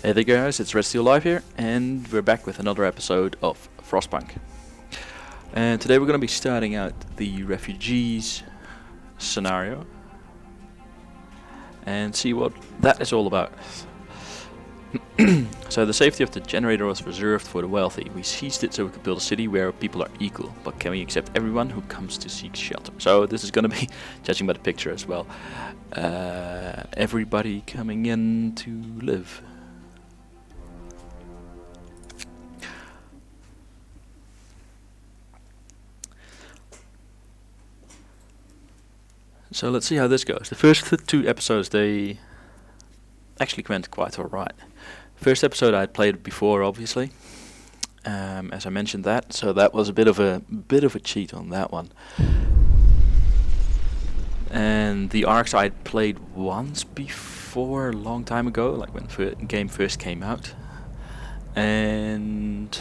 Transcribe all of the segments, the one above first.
Hey there guys, it's S3E01 here, and we're back with another episode of Frostpunk. And today we're going to be starting out the refugees scenario and see what that is all about. So the safety of the generator was reserved for the wealthy. We seized it so we could build a city where people are equal, but can we accept everyone who comes to seek shelter? So this is going to be, judging by the picture as well, everybody coming in to live. So let's see how this goes. The first two episodes, they actually went quite alright. First episode I had played before, obviously, as I mentioned that, so that was a bit of a cheat on that one. And the arcs I had played once before, a long time ago, like when the game first came out. And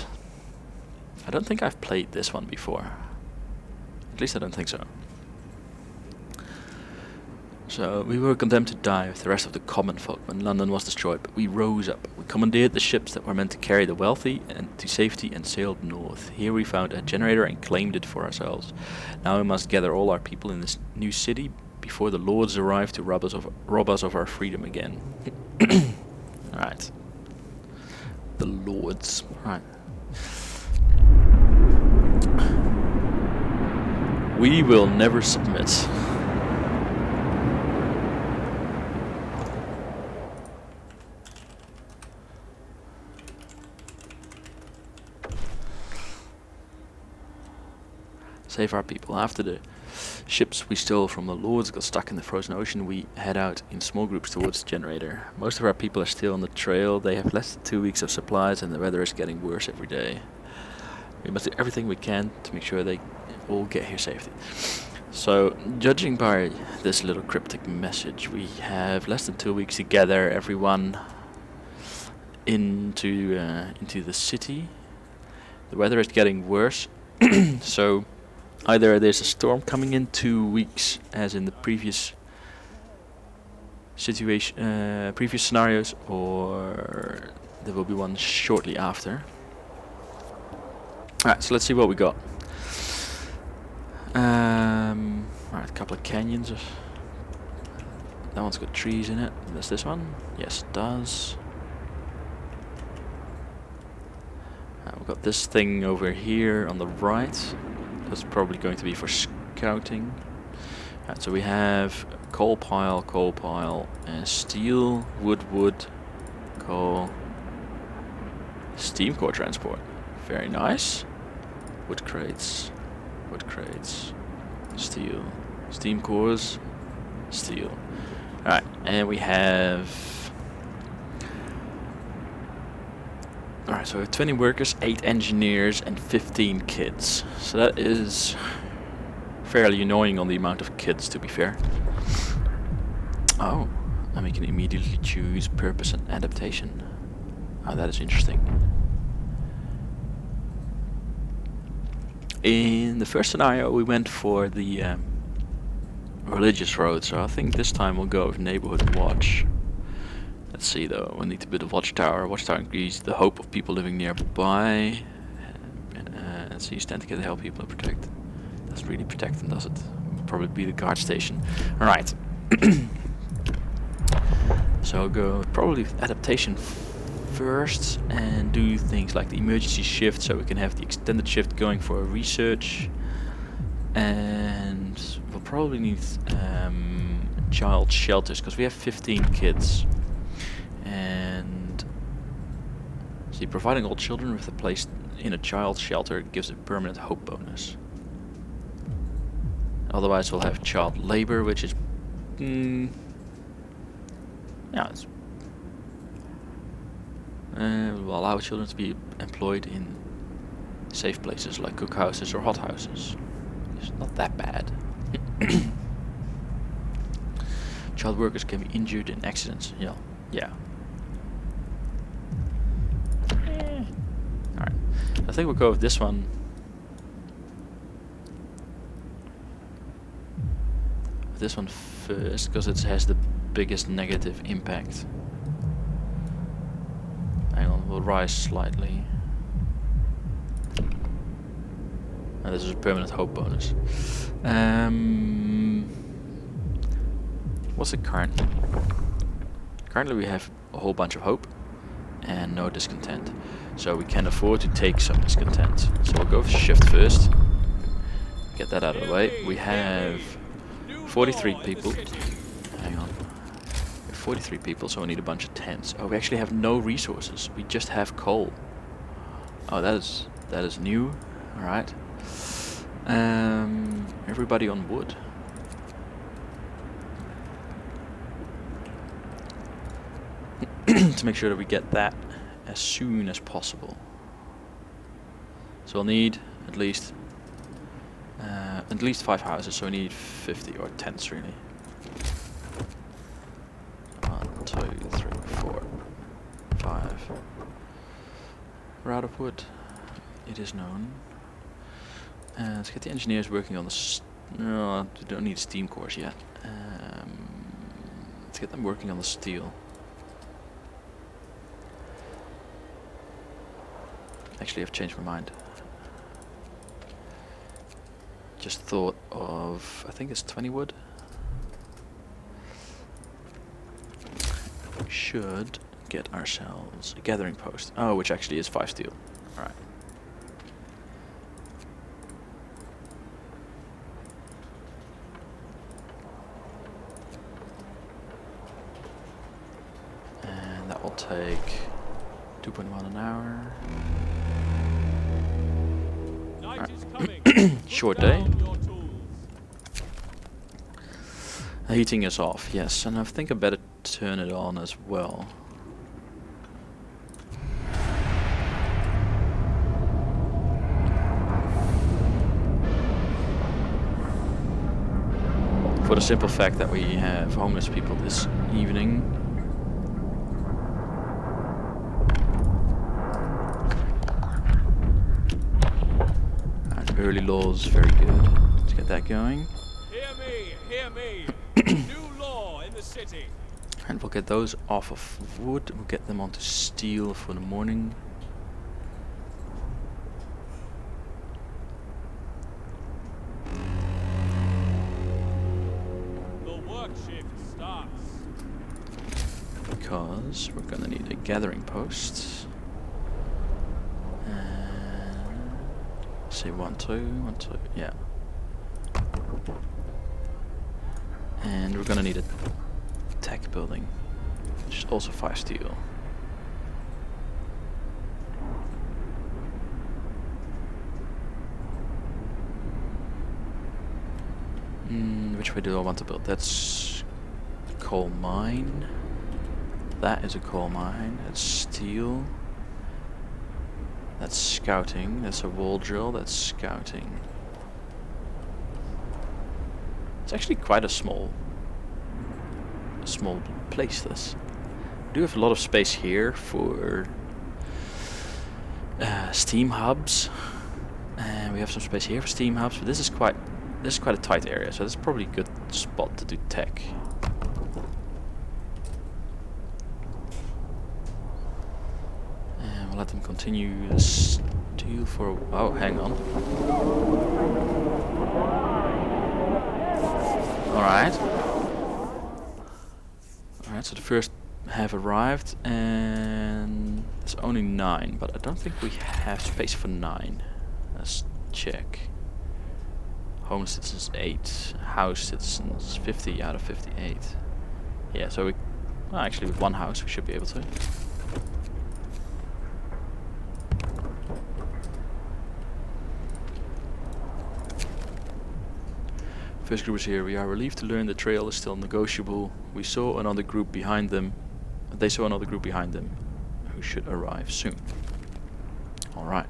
I don't think I've played this one before. At least I don't think so. So we were condemned to die with the rest of the common folk when London was destroyed, but we rose up. We commandeered the ships that were meant to carry the wealthy and to safety and sailed north. Here we found a generator and claimed it for ourselves. Now we must gather all our people in this new city before the lords arrive to rob us of our freedom again. Alright. The lords. Right. We will never submit. Save our people. After the ships we stole from the lords got stuck in the frozen ocean, we head out in small groups towards the generator. Most of our people are still on the trail. They have less than 2 weeks of supplies and the weather is getting worse every day. We must do everything we can to make sure they all get here safely. So, judging by this little cryptic message, we have less than 2 weeks to gather everyone into the city. The weather is getting worse, so either there's a storm coming in 2 weeks, as in the previous situation, previous scenarios, or there will be one shortly after. Alright, so let's see what we got. Alright, a couple of canyons. That one's got trees in it. Does this one? Yes, it does. We've got this thing over here on the right. That's probably going to be for scouting. Right, so we have coal pile, steel, wood, coal, steam core transport. Very nice. Wood crates, steel, steam cores, steel. Alright, and we have... Alright, so we have 20 workers, 8 engineers, and 15 kids. So that is fairly annoying on the amount of kids, to be fair. Oh, and we can immediately choose purpose and adaptation. Oh, that is interesting. In the first scenario, we went for the religious road, so I think this time we'll go with neighborhood watch. Let's see though, we need to build a watchtower. Watchtower increases the hope of people living nearby. So you stand together to help people and protect. Doesn't really protect them, does it? Would probably be the guard station. Alright. So I'll go probably with adaptation first and do things like the emergency shift, so we can have the extended shift going for research. And we'll probably need child shelters, because we have 15 kids. And see, providing all children with a place in a child shelter gives a permanent hope bonus. Otherwise we'll have child labor, which is yeah, it's will allow children to be employed in safe places like cookhouses or hothouses. It's not that bad. Child workers can be injured in accidents. Yeah. Alright, I think we'll go with this one. This one first, because it has the biggest negative impact. will rise slightly. And this is a permanent hope bonus. What's it currently? Currently we have a whole bunch of hope and no discontent. So we can afford to take some discontent. So we'll go for shift first. Get that out of the way. We have 43 people. Hang on. We have 43 people, so we need a bunch of tents. Oh, we actually have no resources. We just have coal. Oh, that is new. All right. Everybody on wood. To make sure that we get that as soon as possible. So we'll need at least 5 houses, so we need 50 or tents really. 1, 2, 3, 4, 5. We're out of wood. It is known. Let's get the engineers working on the no, we don't need steam cores yet. Let's get them working on the steel. Actually, I've changed my mind. Just thought of, I think it's 20 wood. We should get ourselves a gathering post. Oh, which actually is 5 steel. Alright. And that will take 2.1 an hour. Short day. The heating is off, yes, and I think I better turn it on as well. For the simple fact that we have homeless people this evening. Early laws, very good. Let's get that going. Hear me. New law in the city. And we'll get those off of wood. We'll get them onto steel for the morning. The work shift starts. Because we're gonna need a gathering post. Say 1, 2, 1, 2, yeah. And we're gonna need a tech building, which is also 5 steel. Which way do I want to build? That's coal mine. That is a coal mine. That's steel. That's scouting. That's a wall drill. That's scouting. It's actually quite a small place, this. We do have a lot of space here for steam hubs. And we have some space here for steam hubs, but this is quite a tight area, so this is probably a good spot to do tech. And we'll let them continue the steel for a while. Oh, hang on. Alright, so the first have arrived, and it's only 9, but I don't think we have space for 9. Let's check. Home citizens 8, house citizens 50 out of 58. Yeah, so we, well, actually with one house we should be able to. First group is here. We are relieved to learn the trail is still negotiable. We saw another group behind them. They saw another group behind them, who should arrive soon. All right.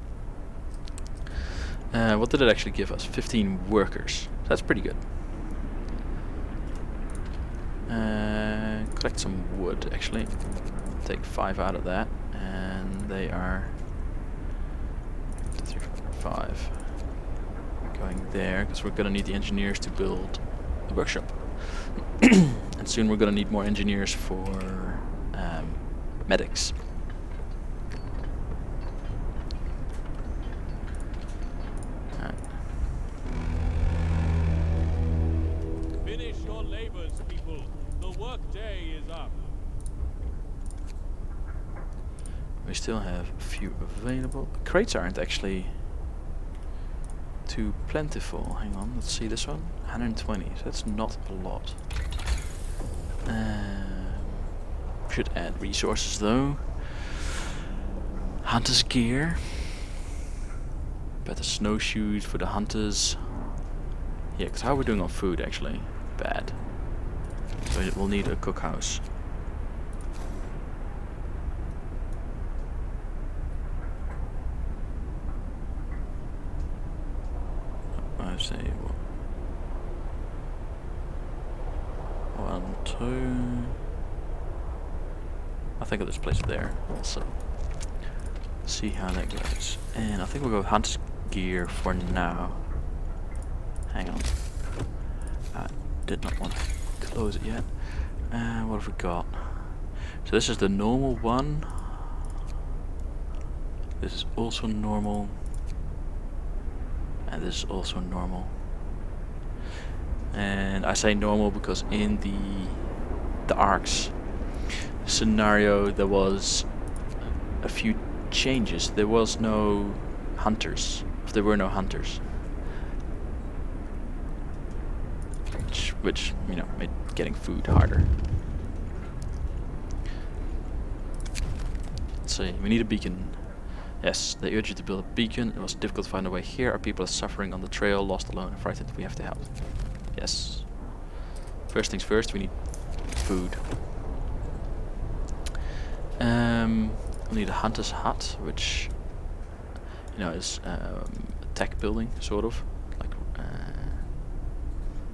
What did it actually give us? 15 workers. That's pretty good. Collect some wood, actually. Take 5 out of that, and they are 2, 3, 4, 5. Going there, because we're going to need the engineers to build the workshop. And soon we're going to need more engineers for medics. We still have a few available. Crates aren't actually too plentiful. Hang on, let's see this one. 120, so that's not a lot. Should add resources though. Hunter's gear. Better snowshoes for the hunters. Yeah, because how are we doing on food actually? Bad. So we'll need a cookhouse. I say what? 1, 2. I think I'll just place it there also. See how that goes. And I think we'll go with hunter's gear for now. Hang on. I did not want to close it yet. What have we got? So this is the normal one. This is also normal. And this is also normal. And I say normal because in the ARX scenario there was a few changes. There was no hunters. There were no hunters. Which you know, made getting food harder. Let's see, we need a beacon. Yes, they urge you to build a beacon. It was difficult to find a way here. Our people are suffering on the trail, lost, alone, and frightened. We have to help. Yes. First things first, we need food. We need a hunter's hut, which you know is a tech building, sort of. Like,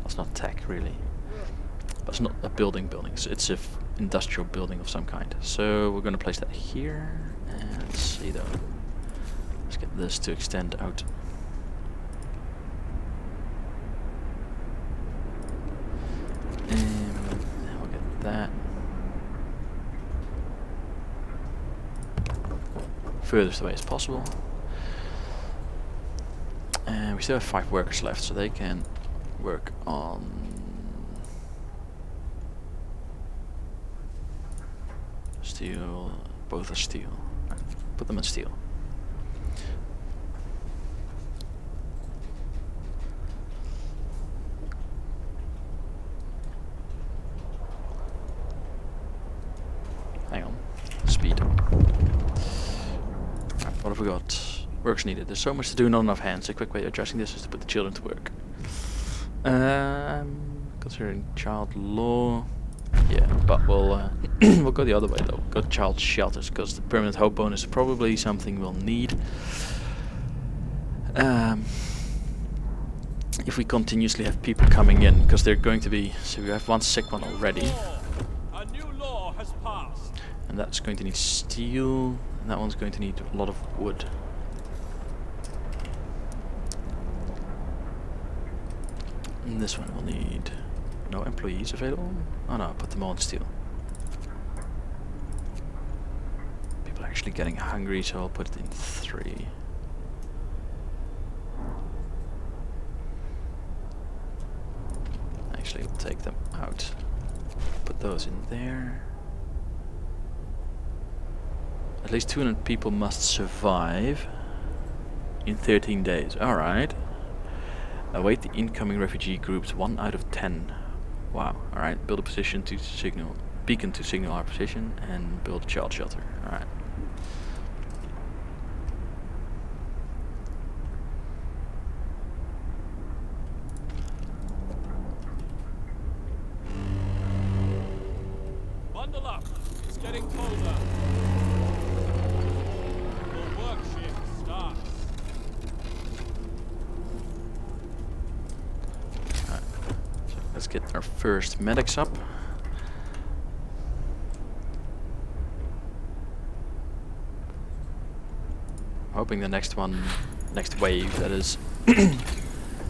it's not tech really. But it's not a building. It's a industrial building of some kind. So we're going to place that here. And let's see though. Let's get this to extend out. And we'll get that. Furthest away as possible. And we still have 5 workers left, so they can work on steel. Both are steel. Right. Put them in steel. Hang on. Speed. What have we got? Work's needed. There's so much to do, not enough hands. A quick way of addressing this is to put the children to work. Considering child law, yeah, but we'll we'll go the other way though. Go to child shelters because the permanent hope bonus is probably something we'll need. If we continuously have people coming in, because they're going to be. So we have one sick one already. A new law has passed. And that's going to need steel, and that one's going to need a lot of wood. And this one will need no employees available. Oh no, put them all in steel. People are actually getting hungry, so I'll put it in 3. Actually, we'll take them out. Put those in there. At least 200 people must survive in 13 days. Alright. Await the incoming refugee groups 1 out of 10. Wow. Alright. Build a position to signal, beacon to signal our position, and build a child shelter. Alright. Bundle up. It's getting colder. The work shift starts. Let's get our first medics up. Hoping the next wave that is,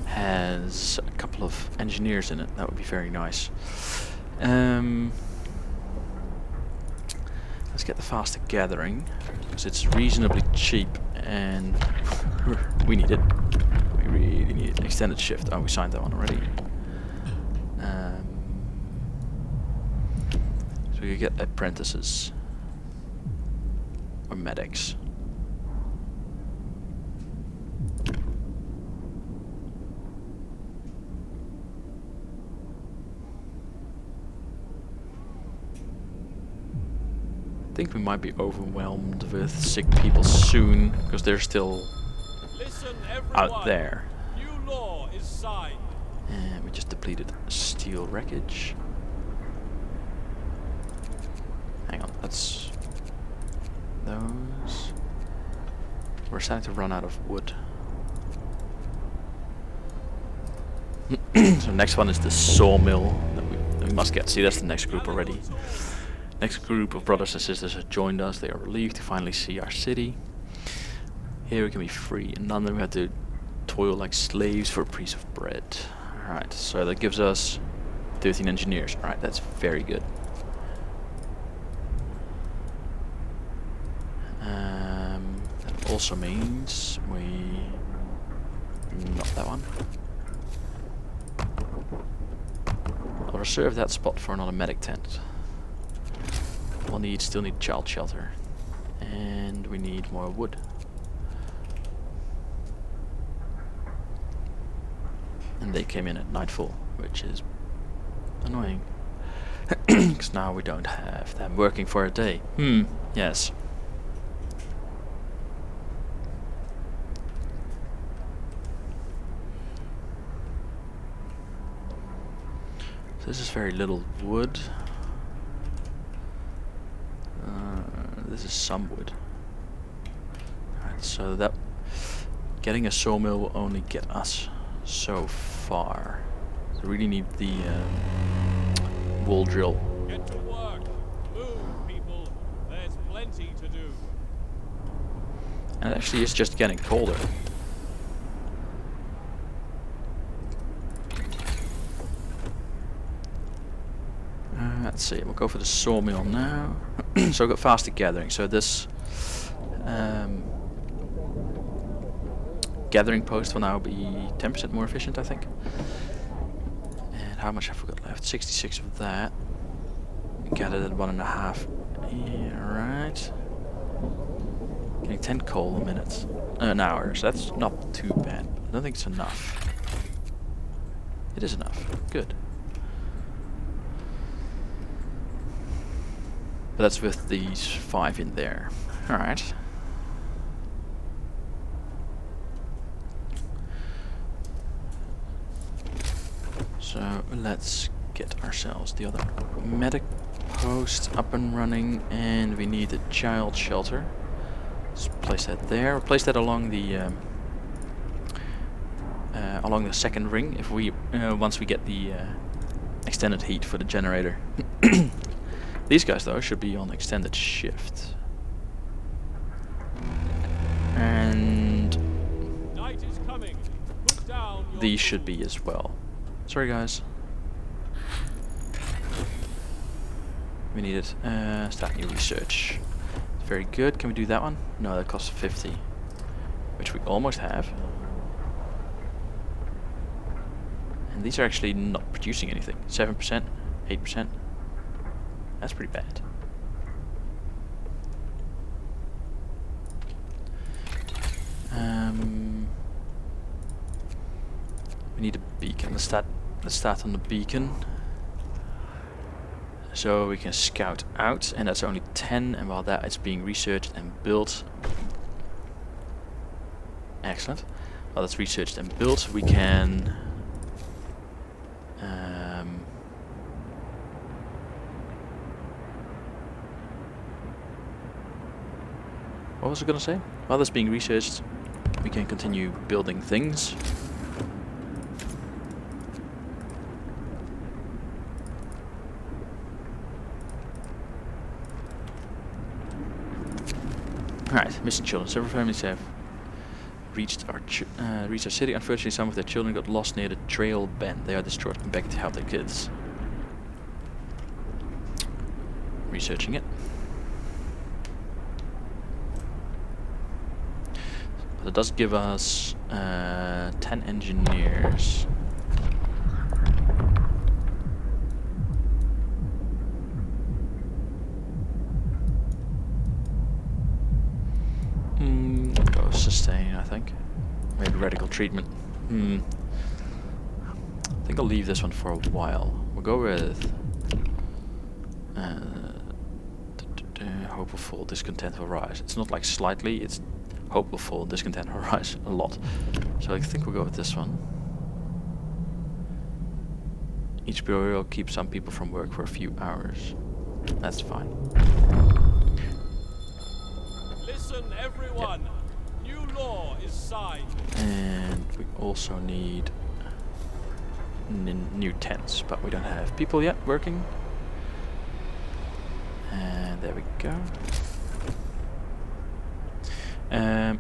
has a couple of engineers in it. That would be very nice. Let's get the faster gathering, because it's reasonably cheap and we need it. We really need it. Extended shift. Oh, we signed that one already. So you get apprentices. or medics. I think we might be overwhelmed with sick people soon, because they're still Listen, out everyone. there. New law is signed. And we just depleted steel wreckage. Hang on, that's those. We're starting to run out of wood. So next one is the sawmill that we must get. See, that's the next group already. Next group of brothers and sisters have joined us. They are relieved to finally see our city. Here we can be free. In London we had to toil like slaves for a piece of bread. Alright, so that gives us 13 engineers. Alright, that's very good. That also means we... not that one. I'll reserve that spot for another medic tent. We'll still need child shelter. And we need more wood. And they came in at nightfall, which is annoying. Because now we don't have them working for a day. Yes. So this is very little wood. This is some wood. Alright, so that getting a sawmill will only get us so far. So we really need the wool drill. Get to work. Move, people. There's plenty to do. And it actually is just getting colder. Let's see, we'll go for the sawmill now. So we've got faster gathering. So this gathering post will now be 10% more efficient, I think. And how much have we got left? 66 of that. Gathered at 1.5. Yeah, right. Getting 10 coal a minute. An hour, so that's not too bad. I don't think it's enough. It is enough. Good. But that's with these 5 in there. Alright. So let's get ourselves the other medic post up and running, and we need a child shelter. Let's place that there. Place that along the second ring. If we once we get the extended heat for the generator. These guys though should be on extended shift. And Night is coming. Put down your these should be as well. Sorry guys. We need it. Start new research. Very good. Can we do that one? No, that costs 50. Which we almost have. And these are actually not producing anything. 7%, 8%. That's pretty bad. We need a beacon. Let's start on the beacon. So we can scout out, and that's only 10, and while that is being researched and built. Excellent. While that's researched and built, we can what was I gonna say? While that's being researched, we can continue building things. Alright, missing children. Several families have reached our city. Unfortunately, some of their children got lost near the trail bend. They are distraught and begging to help their kids. Researching it. But it does give us 10 engineers. Go sustain, I think. Maybe radical treatment. I think I'll leave this one for a while. We'll go with hope will fall, discontent will rise. It's not like slightly, it's hope will fall, discontent will rise a lot. So I think we'll go with this one. Each burial keeps some people from work for a few hours. That's fine. Listen, everyone. New law is signed. And we also need new tents, but we don't have people yet working. And there we go.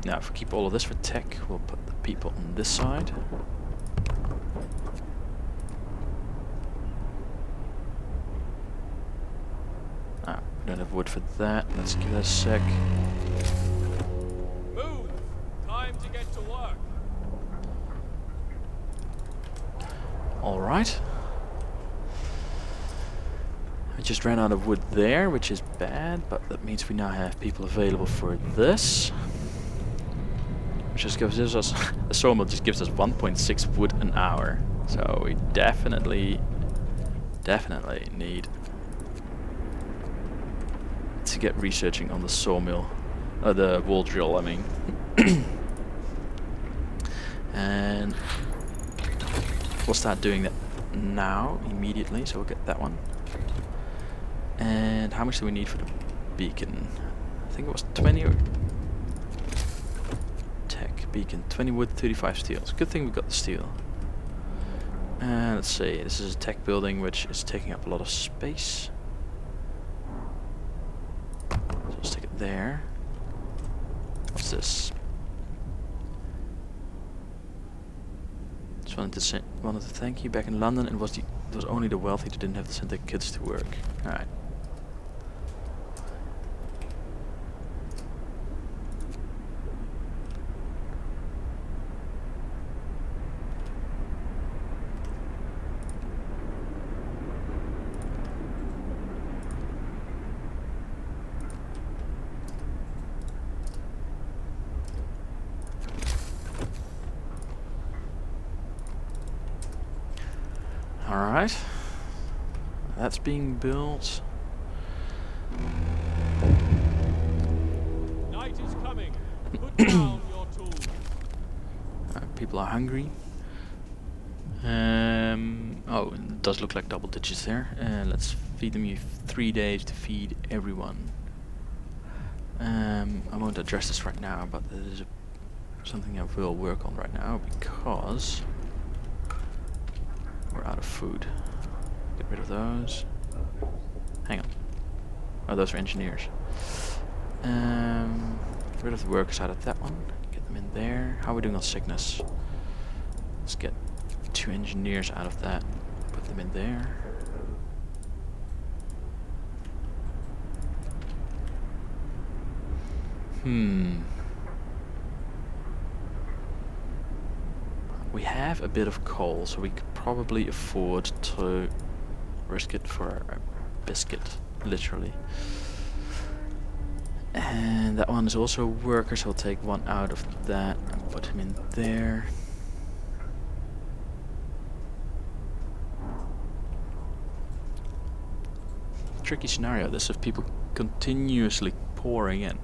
Now if we keep all of this for tech, we'll put the people on this side. We don't have wood for that. Let's give that a sec. Move. Time to get to work. Alright. I just ran out of wood there, which is bad, but that means we now have people available for this. Which just gives us, the sawmill just gives us 1.6 wood an hour. So we definitely need to get researching on the sawmill, the wall drill, I mean. And we'll start doing that now, immediately, so we'll get that one. And how much do we need for the beacon? I think it was 20 or tech beacon, 20 wood, 35 steel. It's a good thing we got the steel. And let's see, this is a tech building which is taking up a lot of space. So let's stick it there. What's this? Just wanted to thank you. Back in London, it was only the wealthy that didn't have to send their kids to work. All right. Alright, that's being built. Night is coming. Put down your tools. People are hungry. Oh, it does look like double digits there. Let's feed them 3 days to feed everyone. I won't address this right now, but it is something I will work on right now because we're out of food. Get rid of those. Hang on. Oh, those are engineers. Get rid of the workers out of that one. Get them in there. How are we doing on sickness? Let's get 2 engineers out of that. Put them in there. We have a bit of coal, so we could probably afford to risk it for a biscuit, literally. And that one is also a worker, so I'll take one out of that and put him in there. Tricky scenario this of people continuously pouring in.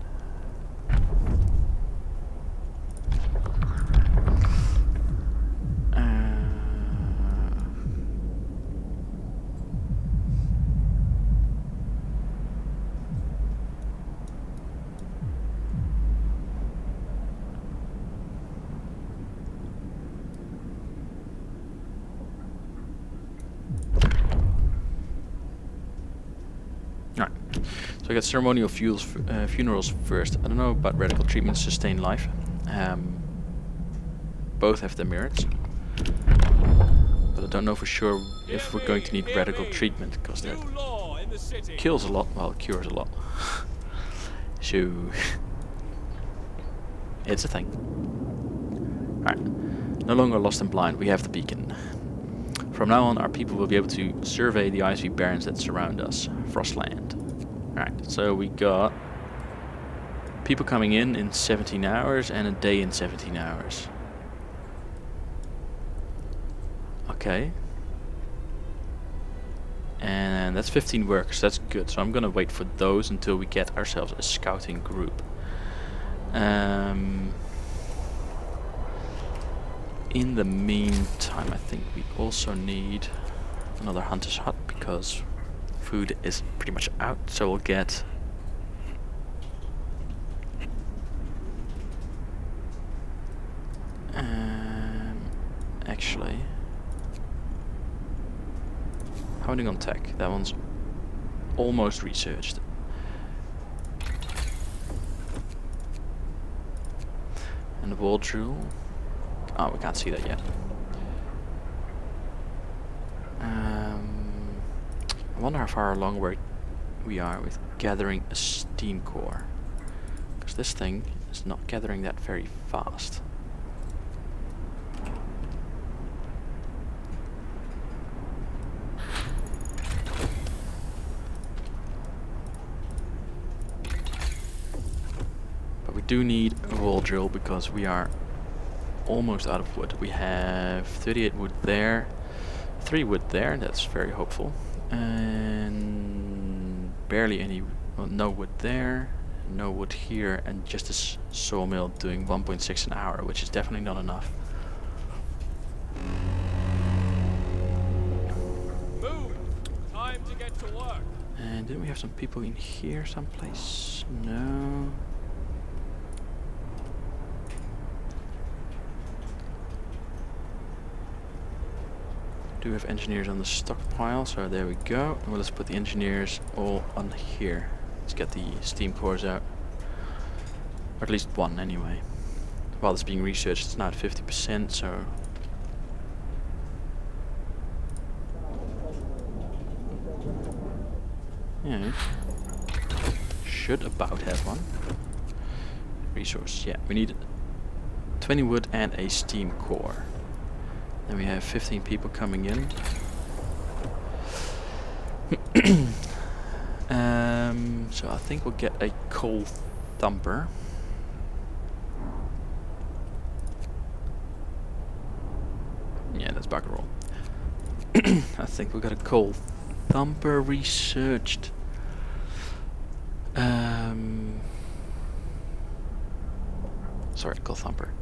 So I got ceremonial funerals first. I don't know about radical treatment, sustain life. Both have their merits. But I don't know for sure if we're going to need radical treatment, because that kills a lot, well, cures a lot. So, it's a thing. Alright, no longer lost and blind, we have the beacon. From now on, our people will be able to survey the icy barrens that surround us, Frostland. Alright, so we got people coming in 17 hours and a day in 17 hours. Okay. And that's 15 workers, that's good. So I'm gonna wait for those until we get ourselves a scouting group. In the meantime, I think we also need another hunter's hut because food is pretty much out. So we'll get actually hounding on tech. That one's almost researched. And the wall drill. Oh, we can't see that yet. I wonder how far along we are with gathering a steam core. Because this thing is not gathering that very fast. But we do need a wall drill because we are almost out of wood. We have 38 wood there, 3 wood there, that's very hopeful, and barely any, well, no wood there, no wood here, and just this sawmill doing 1.6 an hour, which is definitely not enough. Move! Time to get to work. And didn't we have some people in here someplace? No. Do have engineers on the stockpile, so there we go. Well, let's put the engineers all on here. Let's get the steam cores out, or at least one anyway. While it's being researched, it's now at 50%, so yeah, should about have one. Resource, yeah, we need 20 wood and a steam core. Then we have 15 people coming in. So I think we'll get a coal thumper. Yeah, that's bugger all. I think we got a coal thumper researched. Sorry, coal thumper.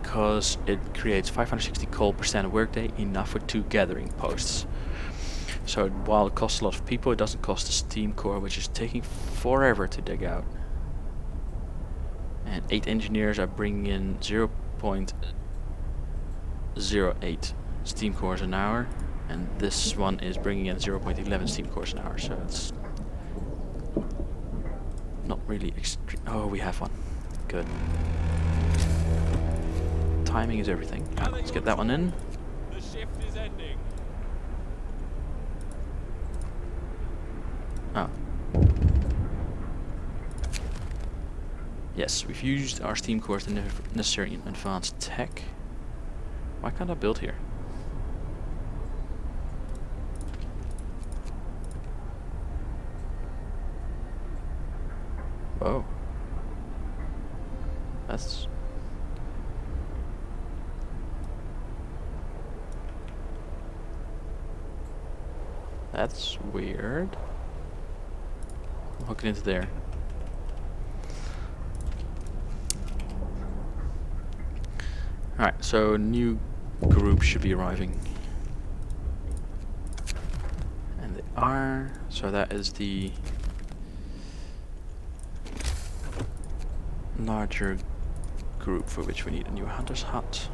Because it creates 560 coal per standard workday, enough for 2 gathering posts. So while it costs a lot of people, it doesn't cost a steam core, which is taking forever to dig out. And 8 engineers are bringing in 0.08 steam cores an hour, and this one is bringing in 0.11 steam cores an hour. So it's not really extreme. Oh, we have one. Good. Timing is everything. Let's get that one in. The shift is ending. Oh. Yes, we've used our steam cores to necessary in advanced tech. Why can't I build here? Whoa. That's weird. I'll hook it into there. Alright, so a new group should be arriving. And they are. So that is the larger group for which we need a new hunter's hut.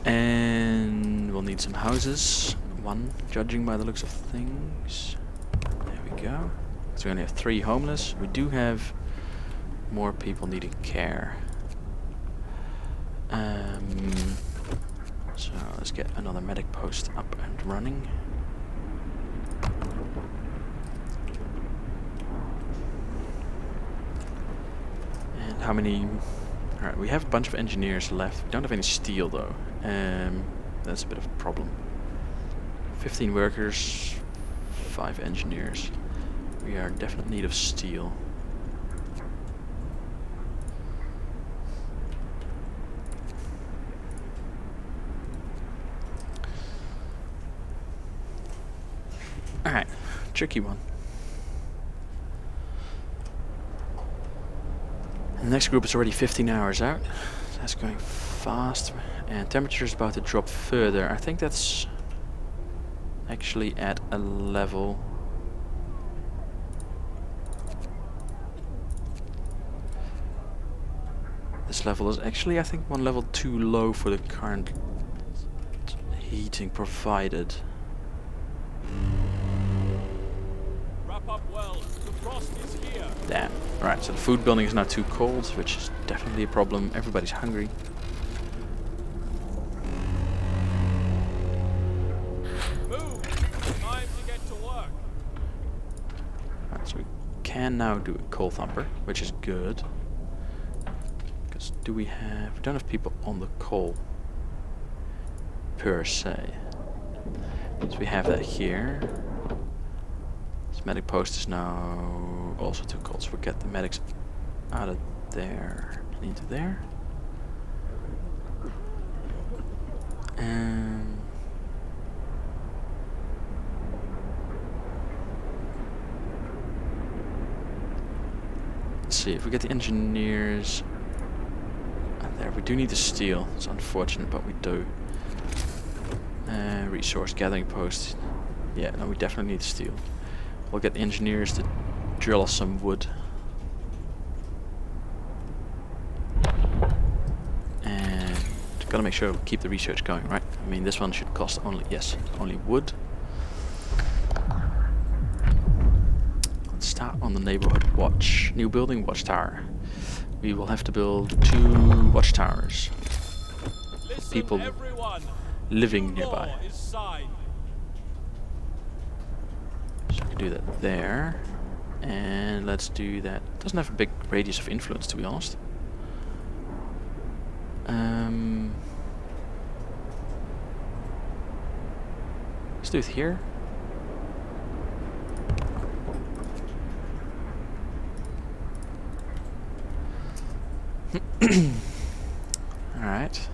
And we'll need some houses. 1, judging by the looks of things. There we go. So we only have 3 homeless. We do have more people needing care. So let's get another medic post up and running. how many... Alright, we have a bunch of engineers left. We don't have any steel though. That's a bit of a problem. 15 workers, 5 engineers. We are in definite need of steel. Alright, tricky one. The next group is already 15 hours out. That's going fast. And temperature is about to drop further. I think that's actually at a level. This level is actually, I think, one level too low for the current heating provided. Wrap up well. The frost is here. Damn. Right, so the food building is now too cold, which is definitely a problem. Everybody's hungry. Move. Time to get to work. Right, so we can now do a coal thumper, which is good. Because we don't have people on the coal per se. So we have that here. This medic post is now also too cold, so we'll get the medics out of there and into there. Let's see if we get the engineers. And there, we do need the steel. It's unfortunate, but we do. Resource gathering post. Yeah, no, we definitely need steel. We'll get the engineers to drill us some wood. And gotta make sure we keep the research going, right? I mean, this one should cost only, yes, only wood. Let's start on the neighborhood watch. New building, watchtower. We will have to build 2 watchtowers. Listen, People everyone. living New law nearby. is signed. So we can do that there. And let's do that. Doesn't have a big radius of influence, to be honest. Let's do it here. Alright.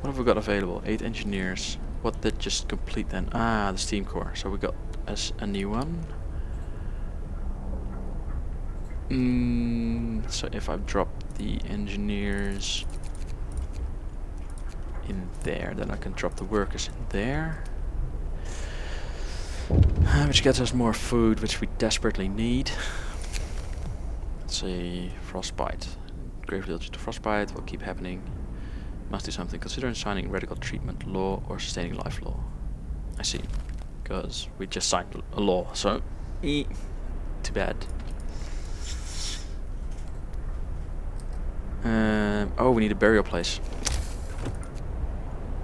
What have we got available? 8 engineers. What did just complete then? Ah, the steam core. So we got as a new one. So if I drop the engineers in there, then I can drop the workers in there. Which gets us more food, which we desperately need. Let's see, frostbite. Grave village to frostbite will keep happening. Must do something. Consider signing radical treatment law or sustaining life law. I see. Because we just signed a law, so too bad. Oh, we need a burial place.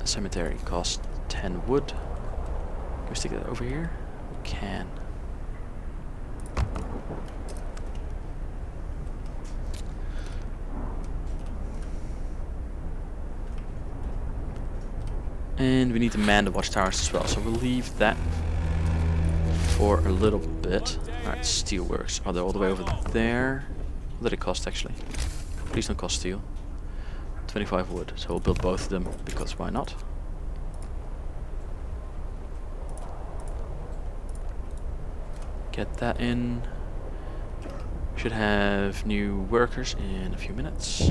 A cemetery costs 10 wood. Can we stick that over here? We can. And we need to man the watchtowers as well, so we'll leave that for a little bit. Alright, steelworks. Oh, they're all the way over there. What did it cost actually? Please don't cost steel. 25 wood, so we'll build both of them, because why not? Get that in. Should have new workers in a few minutes.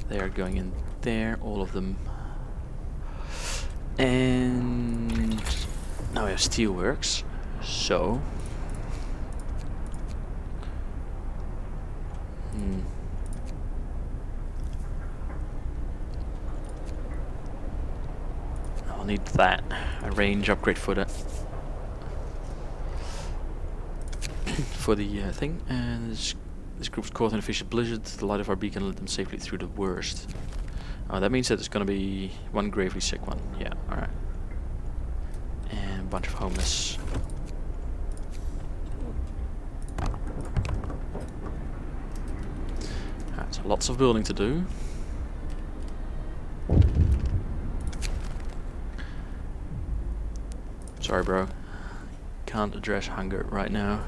They are going in there, all of them. And now we have steelworks, so I'll need that. A range upgrade for that. For the thing. And this group's caught in a vicious blizzard. The light of our beacon led them safely through the worst. Oh, that means that there's gonna be one gravely sick one. Yeah, alright. And a bunch of homeless. Lots of building to do. Sorry, bro. Can't address hunger right now.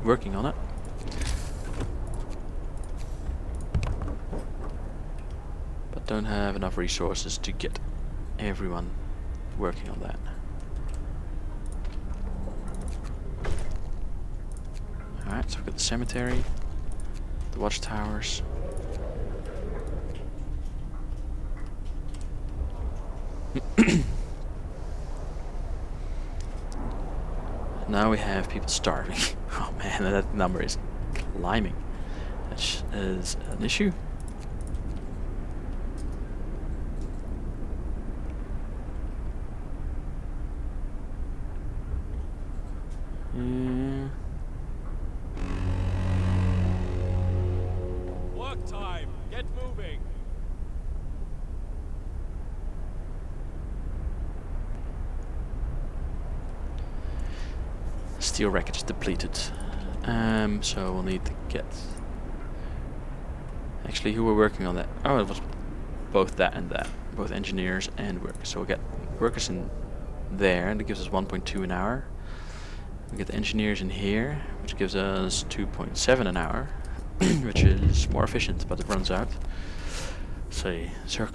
Working on it. But don't have enough resources to get everyone working on that. Alright, so we've got the cemetery, the watchtowers. Now we have people starving. Oh man, that number is climbing. That is an issue. Work time. Get moving. Steel wreckage depleted. So we'll need to get... Actually, who were working on that? Oh, it was both that and that. Both engineers and workers. So we'll get workers in there, and it gives us 1.2 an hour. We get the engineers in here, which gives us 2.7 an hour, which is more efficient, but it runs out. See, Sir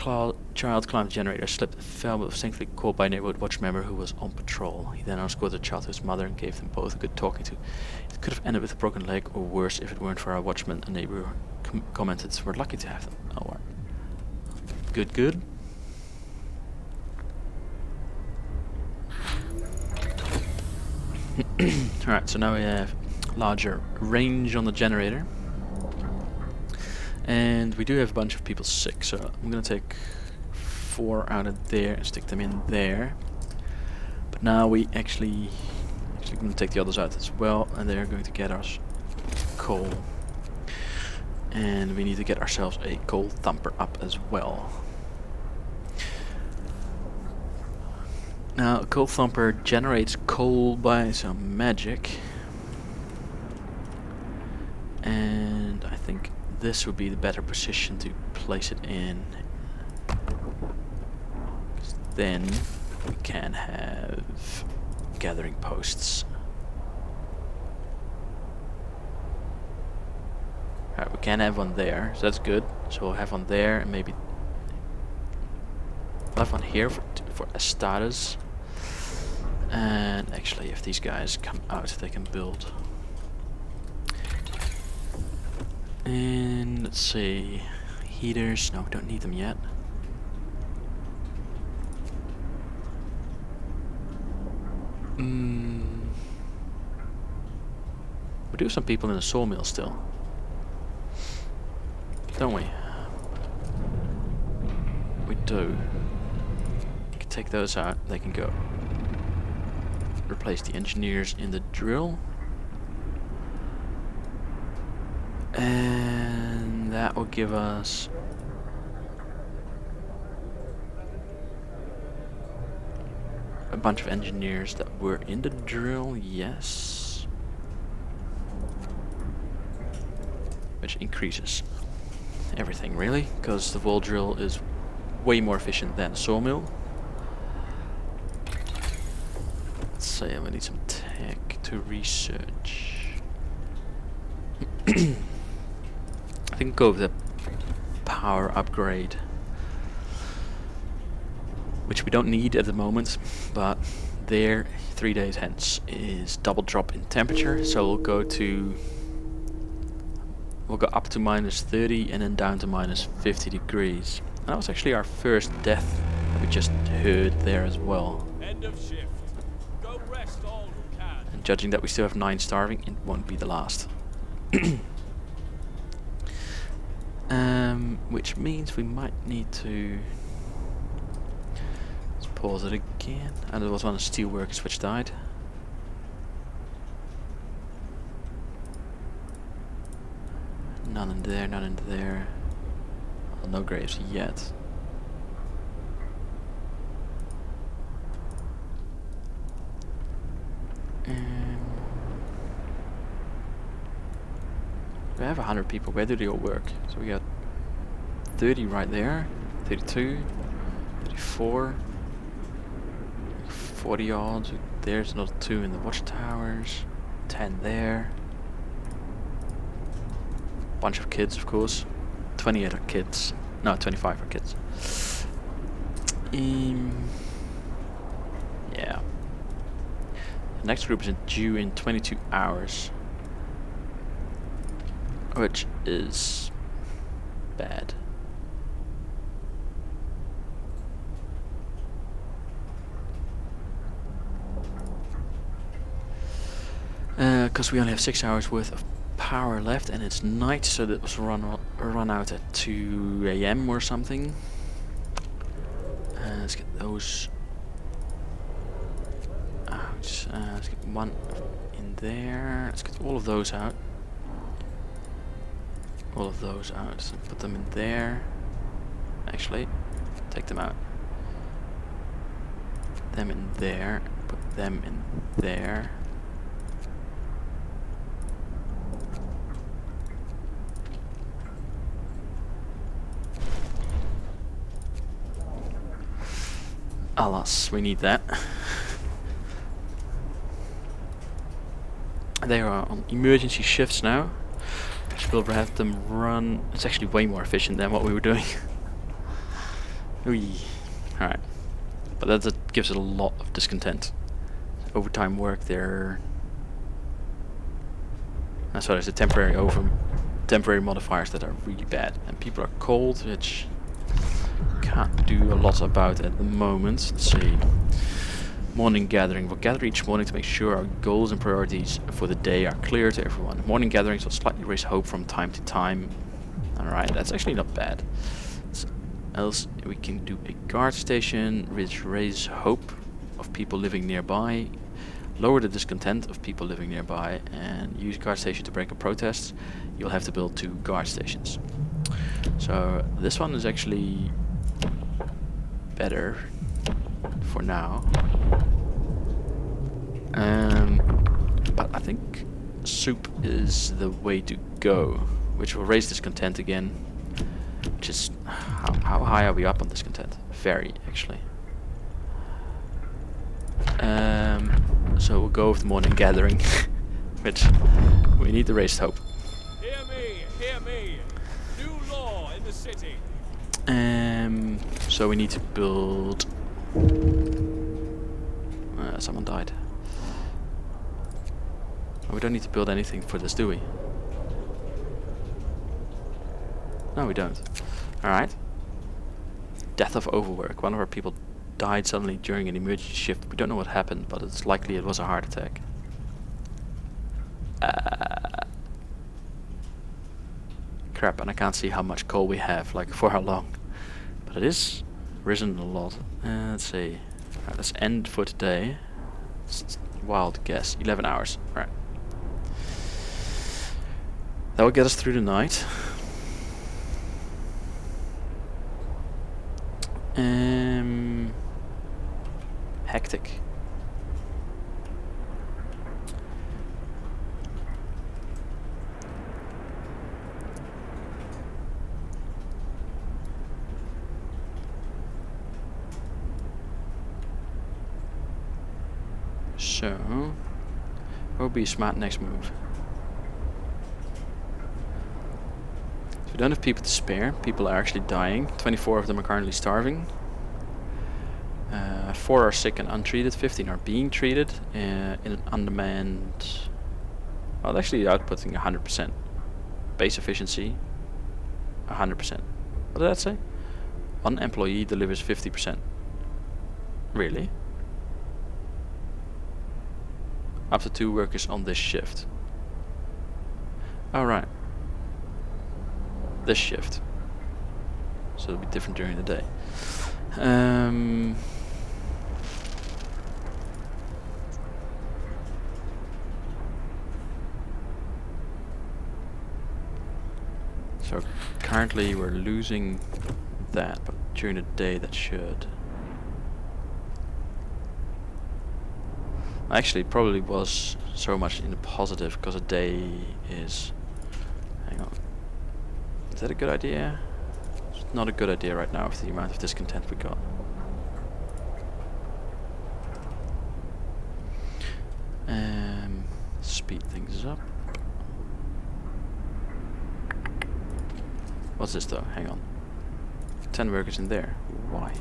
Child climbed the generator, slipped and fell, but was thankfully caught by a neighborhood watch member who was on patrol. He then escorted the child to his mother and gave them both a good talking to. It could have ended with a broken leg, or worse if it weren't for our watchman. A neighbor commented, "We're lucky to have them." Oh, right. Good, good. Alright, so now we have larger range on the generator. And we do have a bunch of people sick, so I'm gonna take 4 out of there and stick them in there. But now we actually gonna take the others out as well, and they're going to get us coal. And we need to get ourselves a coal thumper up as well. Now, a coal thumper generates coal by some magic. And I think this would be the better position to place it in. 'Cause then we can have gathering posts. Alright, we can have one there, so that's good. So we'll have one there, and maybe we'll have one here for Estadas. And actually, if these guys come out, they can build. And let's see, heaters. No, we don't need them yet. We do have some people in the sawmill still, don't we? We do. We can take those out. They can go. Replace the engineers in the drill. And that will give us a bunch of engineers that were in the drill, yes. Which increases everything really, because the wall drill is way more efficient than the sawmill. Let's say we need some tech to research. I think go with the power upgrade, which we don't need at the moment, but there 3 days hence is double drop in temperature, so we'll go up to -30 and then down to -50 degrees. And that was actually our first death that we just heard there as well. End of shift. Go rest all who can. And judging that we still have 9 starving, it won't be the last. Which means we might need to... Let's pause it again. And there was one of the steel workers which died. None in there, none in there. Well, no graves yet. We have 100 people. Where do they all work? So we got 30 right there, 32, 34, 40 odds. There's another 2 in the watchtowers, 10 there. Bunch of kids, of course. 28 are kids. No, 25 are kids. Yeah. The next group is due in 22 hours. Which is bad. Because we only have 6 hours worth of power left, and it's night, so that was run out at 2 AM or something. Let's get those out. Let's get one in there. Let's get all of those out. All of those out. So put them in there. Actually, take them out. Them in there. Put them in there. Alas, we need that. They are on emergency shifts now. Which will have them run. It's actually way more efficient than what we were doing. Alright. But that gives it a lot of discontent. Overtime work there. So there's the temporary modifiers that are really bad. And people are cold, which can't do a lot about at the moment. Let's see. Morning gathering. We'll gather each morning to make sure our goals and priorities for the day are clear to everyone. Morning gatherings will slightly raise hope from time to time. Alright, that's actually not bad. So else we can do a guard station which raises hope of people living nearby, lower the discontent of people living nearby, and use guard station to break up protests. You'll have to build 2 guard stations. So this one is actually better for now. But I think soup is the way to go, which will raise discontent again. Which is how high are we up on discontent? Very, actually. So we'll go with the morning gathering, which we need the raised hope. Hear me, hear me. New law in the city. So we need to build. Someone died. Oh, we don't need to build anything for this, do we? No, we don't. Alright. Death of overwork. One of our people died suddenly during an emergency shift. We don't know what happened, but it's likely it was a heart attack. Crap, and I can't see how much coal we have, like for how long. But it is risen a lot. Let's see. Alright, let's end for today. Wild guess. 11 hours. Alright. That will get us through the night. Hectic. So, what would be a smart next move? So we don't have people to spare. People are actually dying. 24 of them are currently starving. 4 are sick and untreated. 15 are being treated in an undermanned. Well, actually outputting 100%. Base efficiency 100%. What did that say? One employee delivers 50%. Really? Up to 2 workers on this shift. Alright. This shift. So it'll be different during the day. So currently we're losing that, but during the day that should. Actually, it probably was so much in the positive because a day is. Hang Is that a good idea? It's not a good idea right now with the amount of discontent we got. Speed things up. What's this though? Hang on. 10 workers in there. Why?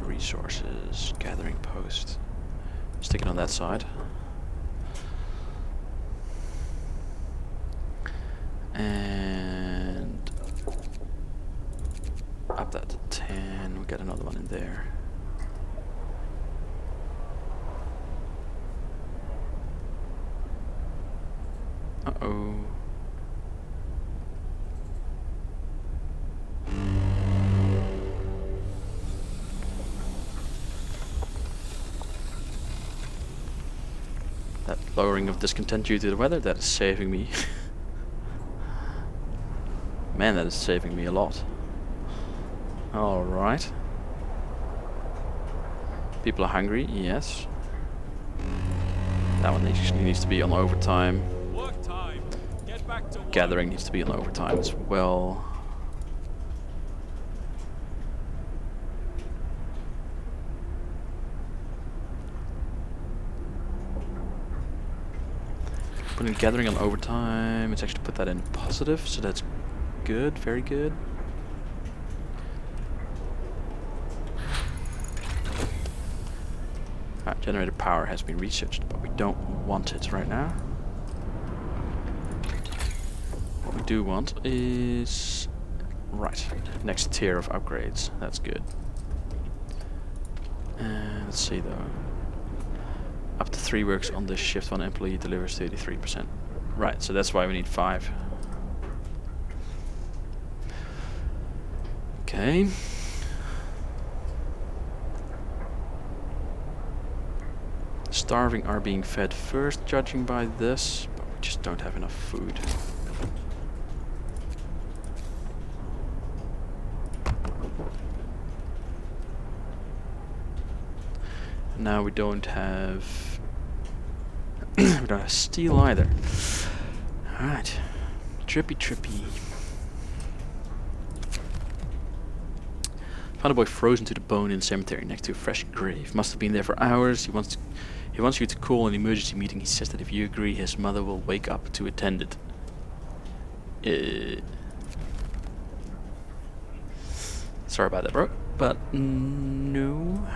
Resources. Gathering post. Stick it on that side. And up that to 10. We'll get another one in there. Uh-oh. That lowering of discontent due to the weather, that is saving me. Man, that is saving me a lot. Alright. People are hungry, yes. That one needs to be on overtime. Work time. Get back to work. Gathering needs to be on overtime as well. Putting gathering on overtime, let's actually put that in positive, so that's good, very good. Alright, generator power has been researched, but we don't want it right now. What we do want is... right, next tier of upgrades, that's good. Let's see though. Up to 3 works on this shift, 1 employee delivers 33%. Right, so that's why we need 5. Okay. Starving are being fed first, judging by this, but we just don't have enough food. Now we don't have we don't have steel either. Alright. Trippy trippy. Found a boy frozen to the bone in the cemetery next to a fresh grave. Must have been there for hours. He wants you to call an emergency meeting. He says that if you agree, his mother will wake up to attend it. Sorry about that, bro. But no.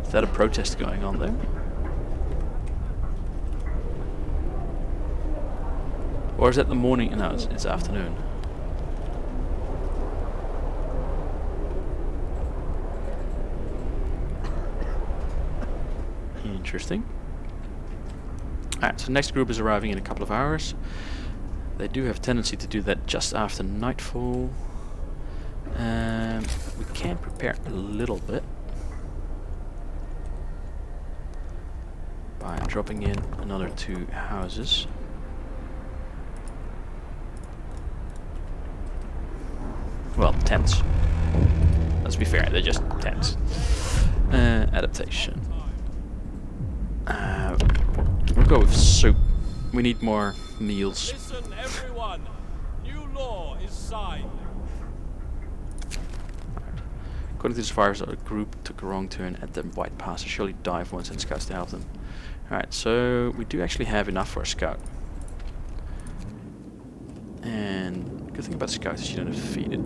Is that a protest going on there? Or is it the morning? No, it's afternoon. Interesting. Alright, so next group is arriving in a couple of hours. They do have a tendency to do that just after nightfall. We can prepare a little bit by dropping in another 2 houses. Well, tents. Let's be fair, they're just tents. Adaptation. We'll go with soup. We need more meals. Listen, everyone. New law is signed. According to the survivors, a group took a wrong turn at the White Pass. They surely dive once and scouts to help them. Alright, so we do actually have enough for a scout. And good thing about scouts is you don't have to feed it.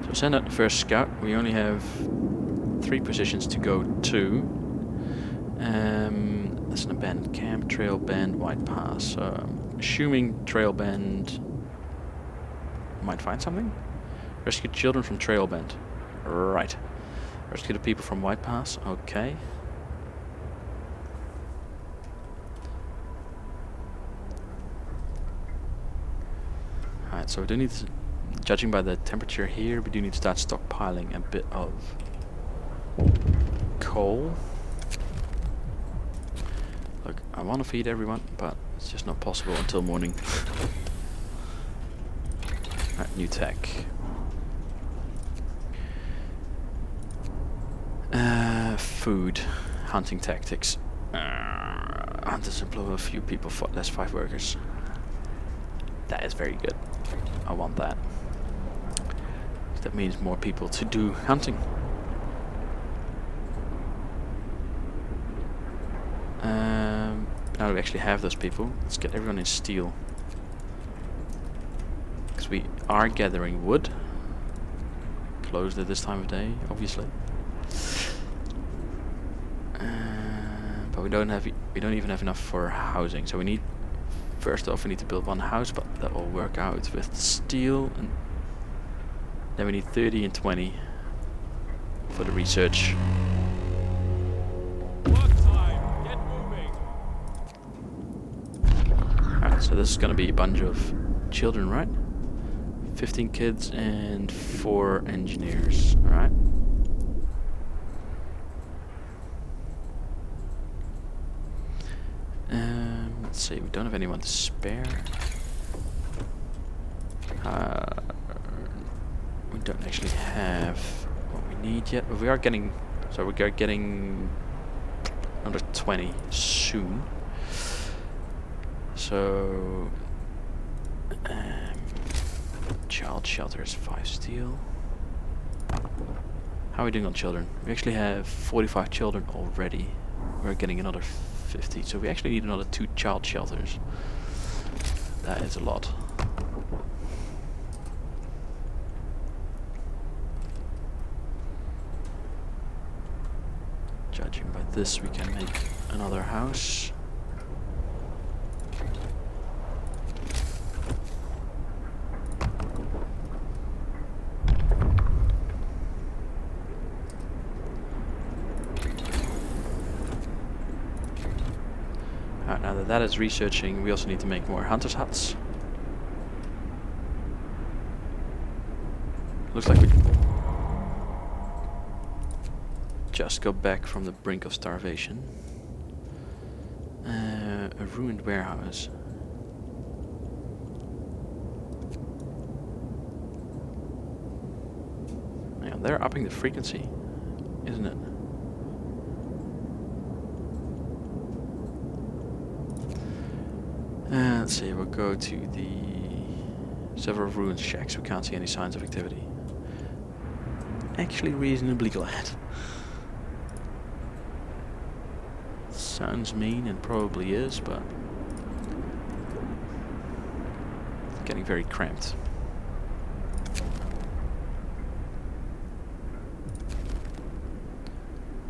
So send out the first scout. We only have 3 positions to go to. That's an abandoned camp, trail band, White Pass. So I'm assuming trail band might find something. Rescue children from trail band. Right. Rescue the people from White Pass. Okay. Alright, so we do need to, judging by the temperature here, we do need to start stockpiling a bit of coal. Look, I want to feed everyone, but it's just not possible until morning. Right, new tech. Food. Hunting tactics. Hunters employ a few people for less 5 workers. That is very good. I want that. That means more people to do hunting. Now we actually have those people. Let's get everyone in steel. Because we are gathering wood. Closed at this time of day, obviously. But we don't even have enough for housing. So we need, first off, we need to build 1 house, but that will work out with steel, and then we need 30 and 20 for the research. Work time. Get moving. Alright, so this is gonna be a bunch of children, right? 15 kids and 4 engineers. Alright. Let's see, we don't have anyone to spare. We don't actually have what we need yet, but we are getting, so we are getting under 20 soon. So child shelter is 5 steel. How are we doing on children? We actually have 45 children already. We're getting another 50, so we actually need another 2 child shelters. That is a lot. Judging by this, we can make another house. Alright, now that is researching, we also need to make more hunters' huts. Looks like we just got back from the brink of starvation. A ruined warehouse. Yeah, they're upping the frequency, isn't it? Let's see, we'll go to the several ruined shacks. We can't see any signs of activity. Actually reasonably glad. Sounds mean and probably is, but it's getting very cramped.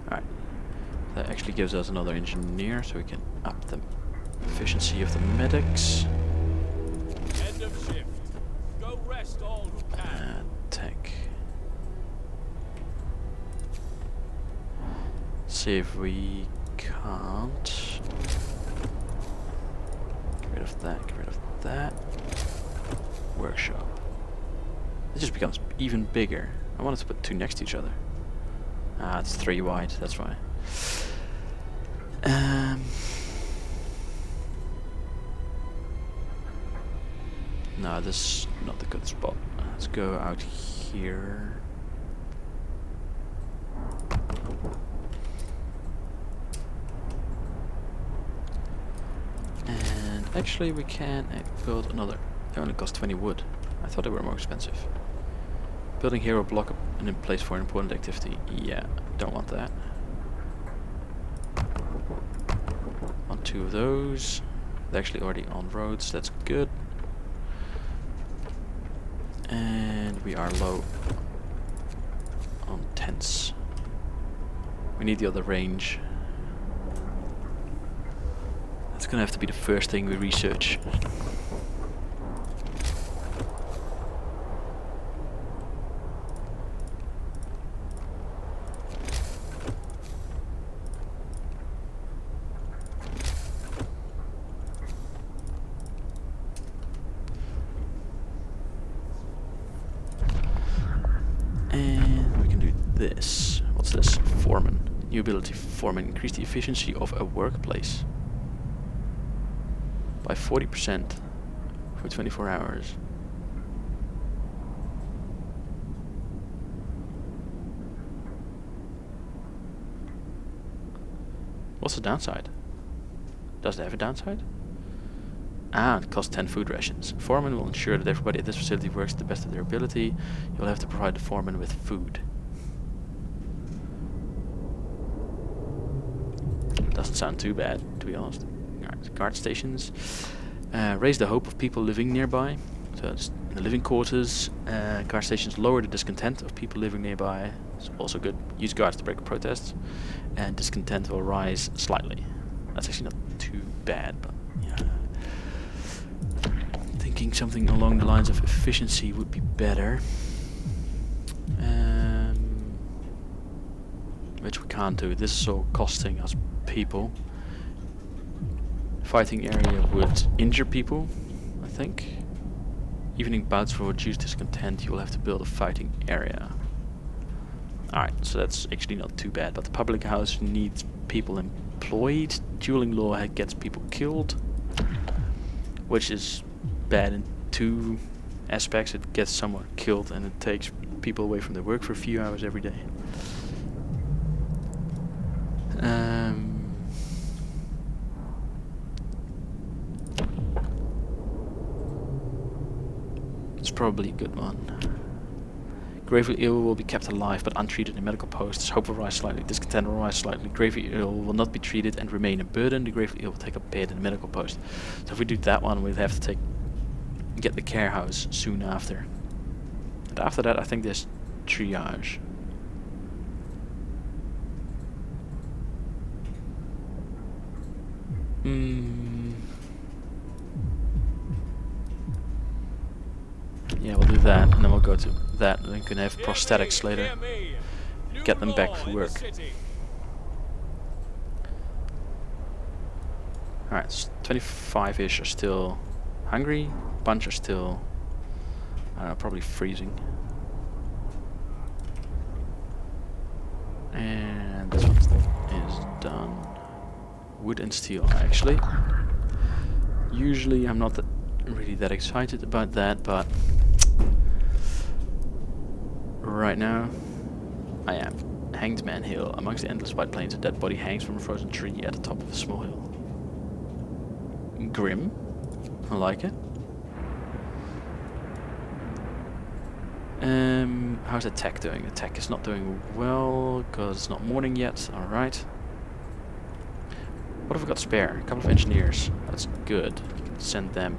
Alright, that actually gives us another engineer, so we can up the efficiency of the medics. End of shift. Go rest all who can. Tech. See if we can't. Get rid of that, get rid of that. Workshop. It just becomes even bigger. I wanted to put 2 next to each other. Ah, it's 3 wide, that's why. No, this is not the good spot. Let's go out here. And actually we can build another. They only cost 20 wood. I thought they were more expensive. Building here will block up and in place for an important activity. Yeah, don't want that. Want 2 of those. They're actually already on roads, that's good. And we are low on tents. We need the other range. That's gonna have to be the first thing we research. And we can do this. What's this? Foreman. New ability foreman. Increase the efficiency of a workplace by 40% for 24 hours. What's the downside? Does it have a downside? Ah, it costs 10 food rations. Foreman will ensure that everybody at this facility works to the best of their ability. You'll have to provide the foreman with food. Doesn't sound too bad, to be honest. Alright, guard stations. Raise the hope of people living nearby. So it's the living quarters. Guard stations lower the discontent of people living nearby. It's also good. Use guards to break protests. And discontent will rise slightly. That's actually not too bad, but yeah. Thinking something along the lines of efficiency would be better. Which we can't do. This is all costing us people. Fighting area would injure people, I think. Evening bouts will reduce discontent. You will have to build a fighting area. Alright, so that's actually not too bad. But the public house needs people employed. Dueling law gets people killed, which is bad in two aspects. It gets someone killed and it takes people away from their work for a few hours every day. It's probably a good one. Gravely ill will be kept alive but untreated in medical posts. Hope will rise slightly. Discontent will rise slightly. Gravely ill will not be treated and remain a burden. The gravely ill will take up bed in the medical post. So if we do that one, we'd have to get the care house soon after. And after that, I think there's triage. Yeah, we'll do that, and then we'll go to that, and then we can have prosthetics later. Get them back to work. Alright, so 25-ish are still hungry, a bunch are still, I don't know, probably freezing. And this one is done. Wood and steel, actually. Usually I'm not really that excited about that, but right now I am. Hanged Man Hill. Amongst the endless white plains, a dead body hangs from a frozen tree at the top of a small hill. Grim. I like it. How's attack doing? Attack is not doing well because it's not morning yet. Alright. What have we got spare? A couple of engineers. That's good. Send them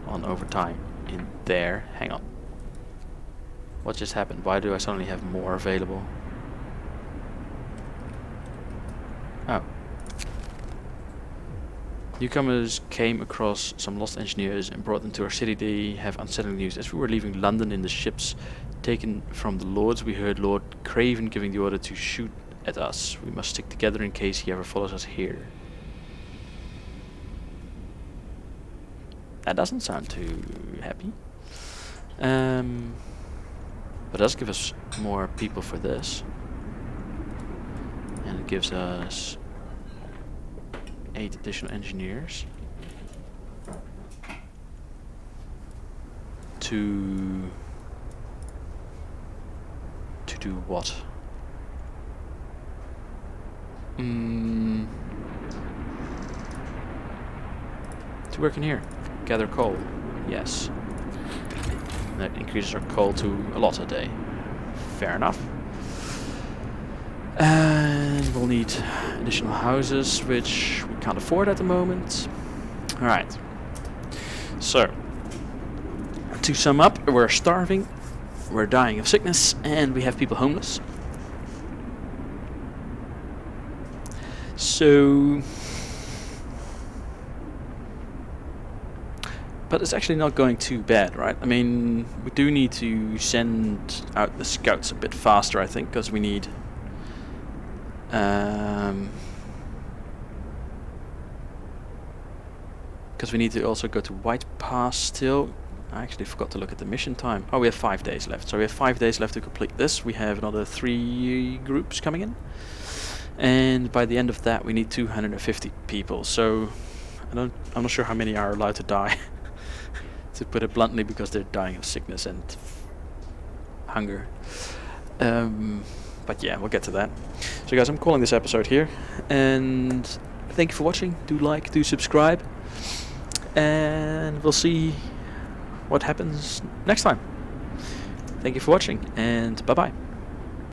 on overtime in there. Hang on. What just happened? Why do I suddenly have more available? Oh. Newcomers came across some lost engineers and brought them to our city. They have unsettling news. As we were leaving London in the ships taken from the Lords, we heard Lord Craven giving the order to shoot at us. We must stick together in case he ever follows us here. That doesn't sound too happy. But it does give us more people for this. And it gives us 8 additional engineers. To do what? To work in here. Gather coal. Yes. That increases our coal to a lot a day. Fair enough. And we'll need additional houses, which we can't afford at the moment. Alright. So, to sum up, we're starving, we're dying of sickness, and we have people homeless. So... But it's actually not going too bad, right? I mean, we do need to send out the scouts a bit faster, I think, because we need... Because we need to also go to White Pass still. I actually forgot to look at the mission time. Oh, we have 5 days left. So we have 5 days left to complete this. We have another 3 groups coming in. And by the end of that, we need 250 people. So I'm not sure how many are allowed to die. To put it bluntly, because they're dying of sickness and hunger. But yeah, we'll get to that. So guys, I'm calling this episode here, and thank you for watching. Do like, do subscribe, and we'll see what happens next time. Thank you for watching, and bye bye.